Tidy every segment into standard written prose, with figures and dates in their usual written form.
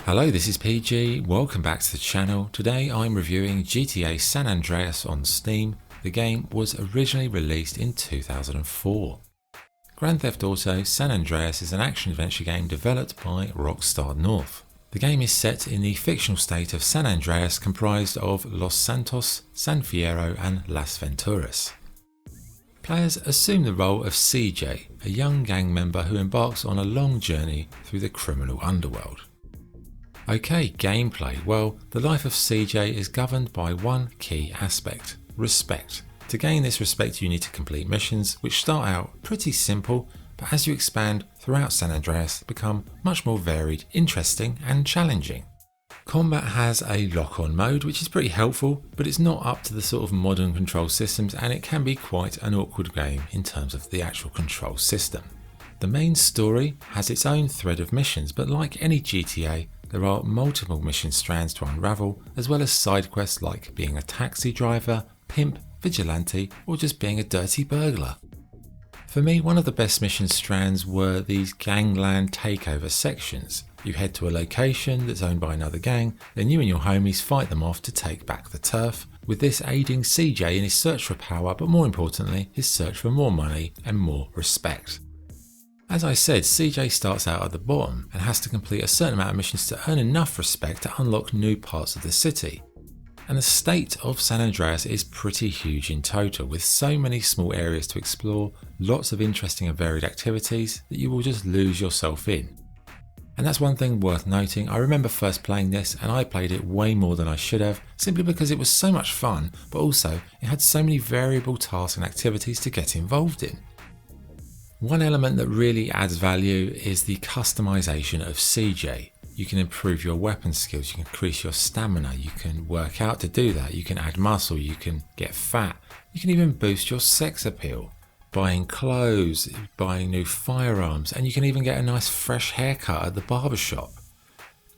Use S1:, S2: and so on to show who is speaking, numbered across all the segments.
S1: Hello, this is PG. Welcome back to the channel. Today I'm reviewing GTA San Andreas on Steam. The game was originally released in 2004. Grand Theft Auto San Andreas is an action-adventure game developed by Rockstar North. The game is set in the fictional state of San Andreas, comprised of Los Santos, San Fierro and Las Venturas. Players assume the role of CJ, a young gang member who embarks on a long journey through the criminal underworld. Okay, gameplay. Well, the life of CJ is governed by one key aspect: respect. To gain this respect, you need to complete missions, which start out pretty simple, but as you expand throughout San Andreas, become much more varied, interesting and challenging. Combat has a lock-on mode, which is pretty helpful, but it's not up to the sort of modern control systems, and it can be quite an awkward game in terms of the actual control system. The main story has its own thread of missions, but like any GTA, there are multiple mission strands to unravel, as well as side quests like being a taxi driver, pimp, vigilante, or just being a dirty burglar. For me, one of the best mission strands were these gangland takeover sections. You head to a location that's owned by another gang, then you and your homies fight them off to take back the turf, with this aiding CJ in his search for power, but more importantly, his search for more money and more respect. As I said, CJ starts out at the bottom and has to complete a certain amount of missions to earn enough respect to unlock new parts of the city. And the state of San Andreas is pretty huge in total, with so many small areas to explore, lots of interesting and varied activities that you will just lose yourself in. And that's one thing worth noting. I remember first playing this and I played it way more than I should have, simply because it was so much fun, but also it had so many variable tasks and activities to get involved in. One element that really adds value is the customization of CJ. You can improve your weapon skills, you can increase your stamina, you can work out to do that, you can add muscle, you can get fat, you can even boost your sex appeal, buying clothes, buying new firearms, and you can even get a nice fresh haircut at the barbershop.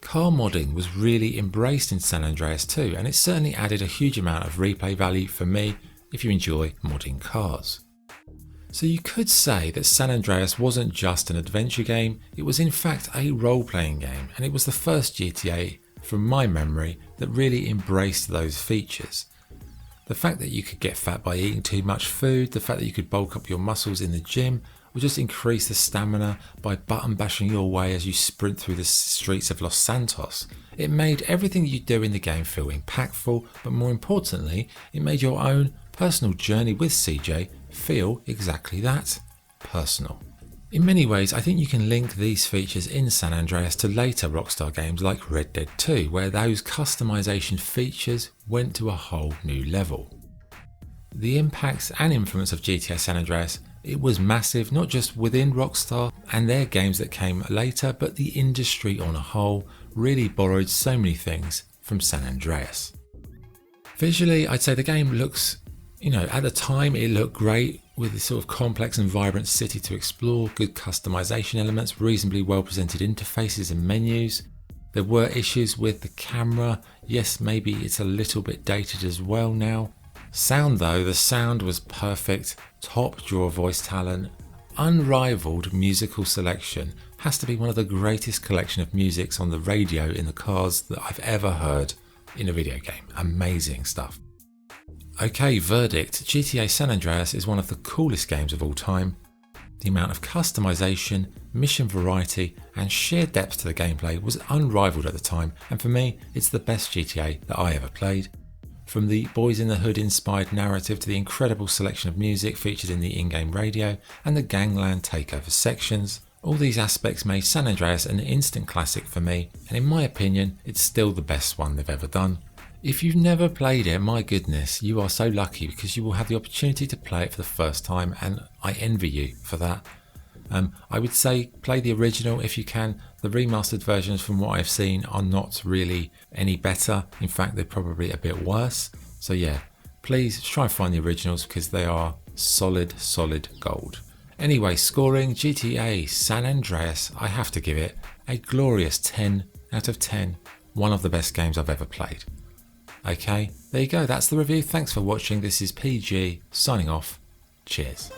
S1: Car modding was really embraced in San Andreas too, and it certainly added a huge amount of replay value for me if you enjoy modding cars. So you could say that San Andreas wasn't just an adventure game, it was in fact a role-playing game, and it was the first GTA, from my memory, that really embraced those features. The fact that you could get fat by eating too much food, the fact that you could bulk up your muscles in the gym, or just increase the stamina by button bashing your way as you sprint through the streets of Los Santos. It made everything you do in the game feel impactful, but more importantly, it made your own personal journey with CJ feel exactly that, personal. In many ways, I think you can link these features in San Andreas to later Rockstar games like Red Dead 2, where those customization features went to a whole new level. The impacts and influence of GTA San Andreas, it was massive, not just within Rockstar and their games that came later, but the industry on a whole really borrowed so many things from San Andreas. Visually, I'd say the game looks, at the time it looked great, with this sort of complex and vibrant city to explore, good customization elements, reasonably well presented interfaces and menus. There were issues with the camera. Yes, maybe it's a little bit dated as well now. Sound though, the sound was perfect, top draw voice talent, unrivaled musical selection. Has to be one of the greatest collection of musics on the radio in the cars that I've ever heard in a video game. Amazing stuff. Okay, verdict. GTA San Andreas is one of the coolest games of all time. The amount of customization, mission variety and sheer depth to the gameplay was unrivaled at the time, and for me it's the best GTA that I ever played. From the Boys in the Hood inspired narrative to the incredible selection of music featured in the in-game radio and the gangland takeover sections, all these aspects made San Andreas an instant classic for me, and in my opinion it's still the best one they've ever done. If you've never played it, my goodness, you are so lucky, because you will have the opportunity to play it for the first time, and I envy you for that. I would say play the original if you can. The remastered versions, from what I've seen, are not really any better. In fact, they're probably a bit worse. So yeah, please try and find the originals, because they are solid gold. Anyway, scoring GTA San Andreas, I have to give it a glorious 10 out of 10. One of the best games I've ever played. Okay, there you go, that's the review. Thanks for watching. This is PG signing off. Cheers.